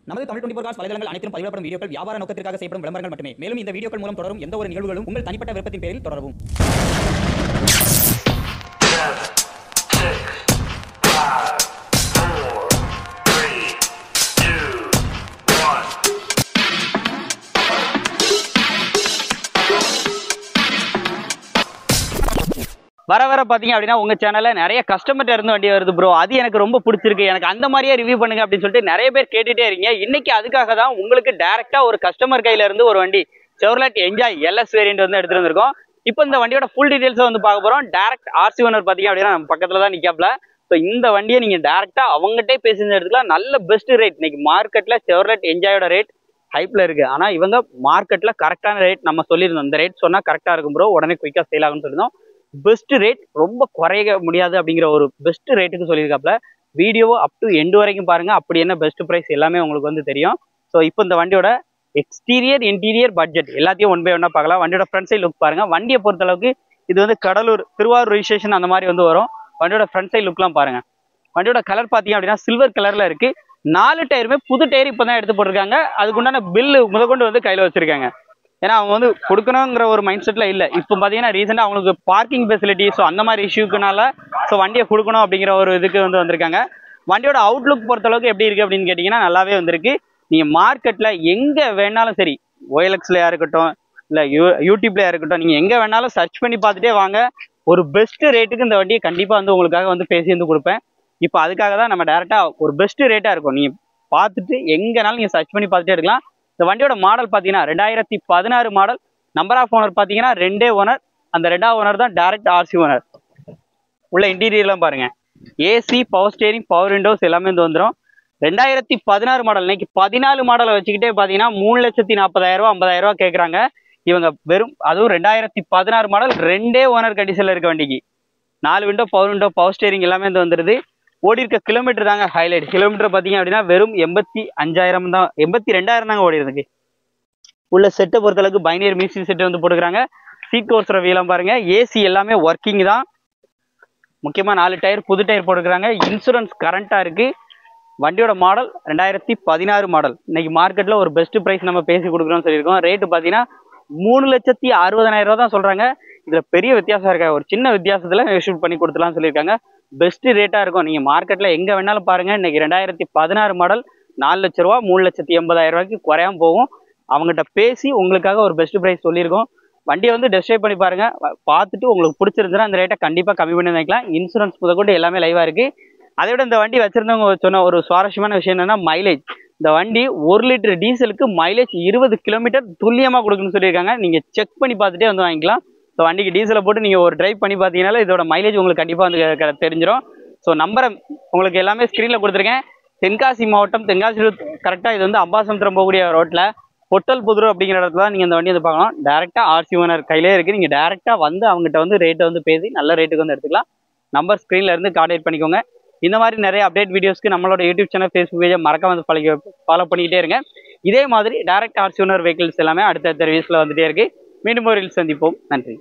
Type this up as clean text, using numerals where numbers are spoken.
நமது தமிழ் 24 காஸ் வலைதளங்கள் அனைத்தும் பதிவிடப்படும் வீடியோக்கள் வியாபார நோக்கத்திற்காக செய்யப்படும் விளம்பரங்கள் மட்டுமே. மேலும் இந்த வீடியோக்கள் மூலம் தொடரும் எந்த ஒரு நிகழ்வுகளும் உங்கள் தனிப்பட்ட விருப்பத்தின் பேரில் தொடரவும். வர வர பாத்தீங்க அப்படின்னா உங்க சேனல்ல நிறைய கஸ்டமர்ட்ட இருந்து வண்டி வருது ப்ரோ. அது எனக்கு ரொம்ப பிடிச்சிருக்கு, எனக்கு அந்த மாதிரியே ரிவ்யூ பண்ணுங்க அப்படின்னு சொல்லிட்டு நிறைய பேர் கேட்டுட்டே இருக்கீங்க. இன்னைக்கு அதுக்காக தான் உங்களுக்கு டைரக்டா ஒரு கஸ்டமர் கையில இருந்து ஒரு வண்டி செவர்லெட் என்ஜாய் எல்எஸ் வேரியன்ட் வந்து எடுத்துட்டு வந்திருக்கோம். இப்போ இந்த வண்டியோட ஃபுல் டீடைல்ஸை வந்து பார்க்க போறோம். டைரக்ட் ஆர்சி ஓனர் பாத்தீங்க அப்படின்னா நம்ம பக்கத்துல தான் நிக்காப்ல. ஸோ இந்த வண்டியை நீங்க டைரக்டா அவங்ககிட்டே பேசி எடுத்துக்கலாம். நல்ல பெஸ்ட் ரேட் இன்னைக்கு மார்க்கெட்ல செவர்லெட் என்ஜாயோட ரேட் ஹைப்ல இருக்கு. ஆனா இவங்க மார்க்கெட்ல கரெக்டான ரேட் நம்ம சொல்லியிருந்தோம். இந்த ரேட் சொன்னா கரெக்டா இருக்கும் ப்ரோ, உடனே குயிக்கா சேல் ஆகும்னு சொல்லியிருந்தோம். பெஸ்ட் ரேட் ரொம்ப குறைய முடியாது அப்படிங்கிற ஒரு பெஸ்ட் ரேட்டுக்கு சொல்லியிருக்காப்ல. வீடியோவை அப் டு எண்டு வரைக்கும் பாருங்க, அப்படி என்ன பெஸ்ட் ப்ரைஸ் எல்லாமே உங்களுக்கு வந்து தெரியும். ஸோ இப்போ இந்த வண்டியோட எக்ஸ்டீரியர் இன்டீரியர் பட்ஜெட் எல்லாத்தையும் ஒன் பை ஒன்னா பார்க்கலாம். வண்டியோட ஃப்ரண்ட் சைட் லுக் பாருங்க. வண்டியை பொறுத்த அளவுக்கு இது வந்து கடலூர் திருவாரூர் ரிஜிஸ்ட்ரேஷன் அந்த மாதிரி வந்து வரும். வண்டியோட ஃப்ரண்ட் சைட் லுக்லாம் பாருங்க. வண்டியோட கலர் பார்த்தீங்க அப்படின்னா சில்வர் கலர்ல இருக்கு. 4 டயருமே புது டயர் இப்போ தான் எடுத்து போட்டிருக்காங்க. அதுக்குண்டான பில்லு முதற்கொண்டு வந்து கையில் வச்சிருக்காங்க. ஏன்னா அவங்க வந்து கொடுக்கணுங்கிற ஒரு மைண்ட் செட்ல இல்லை. இப்போ பார்த்தீங்கன்னா ரீசெண்டாக அவங்களுக்கு பார்க்கிங் ஃபெசிலிட்டி ஸோ அந்த மாதிரி இஷ்யூக்குனால ஸோ வண்டியை கொடுக்கணும் அப்படிங்கிற ஒரு இதுக்கு வந்து வந்திருக்காங்க. வண்டியோட அவுட்லுக் பொறுத்தளவுக்கு எப்படி இருக்கு அப்படின்னு கேட்டிங்கன்னா நல்லாவே வந்திருக்கு. நீங்கள் மார்க்கெட்டில் எங்கே வேணாலும் சரி, OLXலையா இருக்கட்டும் இல்லை யூடியூப்லையா இருக்கட்டும், நீங்கள் எங்கே வேணாலும் சர்ச் பண்ணி பார்த்துட்டே வாங்க. ஒரு பெஸ்ட் ரேட்டுக்கு இந்த வண்டியை கண்டிப்பாக வந்து உங்களுக்காக வந்து பேசி வந்து கொடுப்பேன். இப்போ அதுக்காக தான் நம்ம டேரெக்டாக ஒரு பெஸ்ட் ரேட்டாக இருக்கும். நீங்கள் பார்த்துட்டு எங்கேனாலும் நீங்கள் சர்ச் பண்ணி பார்த்துட்டே இருக்கலாம். இந்த வண்டியோட மாடல் பார்த்தீங்கன்னா 2016 மாடல். நம்பர் ஆஃப் ஓனர் பார்த்தீங்கன்னா 2 ஓனர். அந்த 2வது ஓனர் தான் டைரக்ட் ஆர்சி ஓனர். உள்ள இன்டீரியர்லாம் பாருங்க. AC, power steering, power Windows எல்லாமே வந்து வந்துடும். 2016 மாடல். இன்னைக்கு 14 மாடலை வச்சுக்கிட்டே பார்த்தீங்கன்னா 3,40,000 50,000 கேட்குறாங்க இவங்க. வெறும் அதுவும் 2016 மாடல் 2 ஓனர் கண்டிஷனில் இருக்க வண்டிக்கு 4 window, power window, power steering எல்லாமே வந்து வந்துடுது. ஓடி இருக்க கிலோமீட்டர் தாங்க ஹைலைட். கிலோமீட்டர் பார்த்தீங்க அப்படின்னா வெறும் 85,000 தான், 82,000 தாங்க ஓடி இருக்கு. உள்ள செட்டை பொறுத்தளவுக்கு பைனியர் மியூசிக் செட்டு வந்து போட்டுக்கிறாங்க. சீட் கோர்ஸ் வீலாம் பாருங்க. ஏசி எல்லாமே ஒர்க்கிங் தான். முக்கியமாக 4 டயர் புது டயர் போட்டுக்கிறாங்க. இன்சூரன்ஸ் கரண்ட்டாக இருக்கு. வண்டியோட மாடல் 2016 மாடல். இன்னைக்கு மார்க்கெட்டில் ஒரு பெஸ்ட் ப்ரைஸ் நம்ம பேசி கொடுக்குறோம்னு சொல்லியிருக்கோம். ரேட்டு பார்த்தீங்கன்னா 3,60,000 தான் சொல்கிறாங்க. இதில் பெரிய வித்தியாசம் இருக்கா, ஒரு சின்ன வித்தியாசத்தில் ஷூட் பண்ணி கொடுத்துலாம்னு சொல்லியிருக்காங்க. பெஸ்ட் ரேட்டாக இருக்கும். நீங்கள் மார்க்கெட்டில் எங்கே வேணாலும் பாருங்கள். இன்றைக்கி 2016 மாடல் 4 லட்ச ரூபா 3,80,000 குறையாம போகும். அவங்ககிட்ட பேசி உங்களுக்காக ஒரு பெஸ்ட் ப்ரைஸ் சொல்லியிருக்கோம். வண்டியை வந்து டெஸ்ட் ட்ரைவ் பண்ணி பாருங்கள். பார்த்துட்டு உங்களுக்கு பிடிச்சிருந்துன்னா அந்த ரேட்டை கண்டிப்பாக கம்மி பண்ணி வைக்கலாம். இன்சூரன்ஸ் முதற்கொண்டு எல்லாமே லைவாக இருக்குது. அதை விட இந்த வண்டி வச்சுருந்தவங்க சொன்ன ஒரு சுவாரஸ்யமான விஷயம் என்னென்னா மைலேஜ். இந்த வண்டி 1 லிட்டர் டீசலுக்கு மைலேஜ் 20 கிலோமீட்டர் துல்லியமாக கொடுக்குன்னு சொல்லியிருக்காங்க. நீங்கள் செக் பண்ணி பார்த்துட்டே வந்து வாங்கிக்கலாம். ஸோ வண்டிக்கு டீசலை போட்டு நீங்கள் ஒரு ட்ரைவ் பண்ணி பார்த்தீங்கன்னால இதோட மைலேஜ் உங்களுக்கு கண்டிப்பாக வந்து தெரிஞ்சிடும். ஸோ நம்பரை உங்களுக்கு எல்லாமே ஸ்க்ரீனில் கொடுத்துருக்கேன். தென்காசி மாவட்டம், தென்காசி கரெக்டாக இது வந்து அம்பாசமுத்திரம் போகக்கூடிய ரோட்டில் பொட்டல் புதுரு அப்படிங்கிற இடத்துல தான் நீங்கள் இந்த வண்டி வந்து பார்க்கலாம். டேரெக்டாக ஆர்சி ஓனர் கையிலே இருக்குது. நீங்கள் டேரெக்டாக வந்து அவங்ககிட்ட வந்து ரேட்டை வந்து பேசி நல்ல ரேட்டுக்கு வந்து எடுத்துக்கலாம். நம்பர் ஸ்க்ரீனில் இருந்து கான்டாக்ட் பண்ணிக்கோங்க. இந்த மாதிரி நிறைய அப்டேட் வீடியோஸ்க்கு நம்மளோட யூடியூப் சேனல், ஃபேஸ்புக் பேஜை மறக்காம வந்து ஃபாலோ பண்ணிக்கிட்டே இருங்க. இதே மாதிரி டேரெக்ட் ஆர்சி ஓனர் வெஹிக்கிள்ஸ் எல்லாமே அடுத்த ரிவ்யூஸில் வந்துட்டே இருக்குது. மீண்டும் ஒரு சந்திப்போம். நன்றி.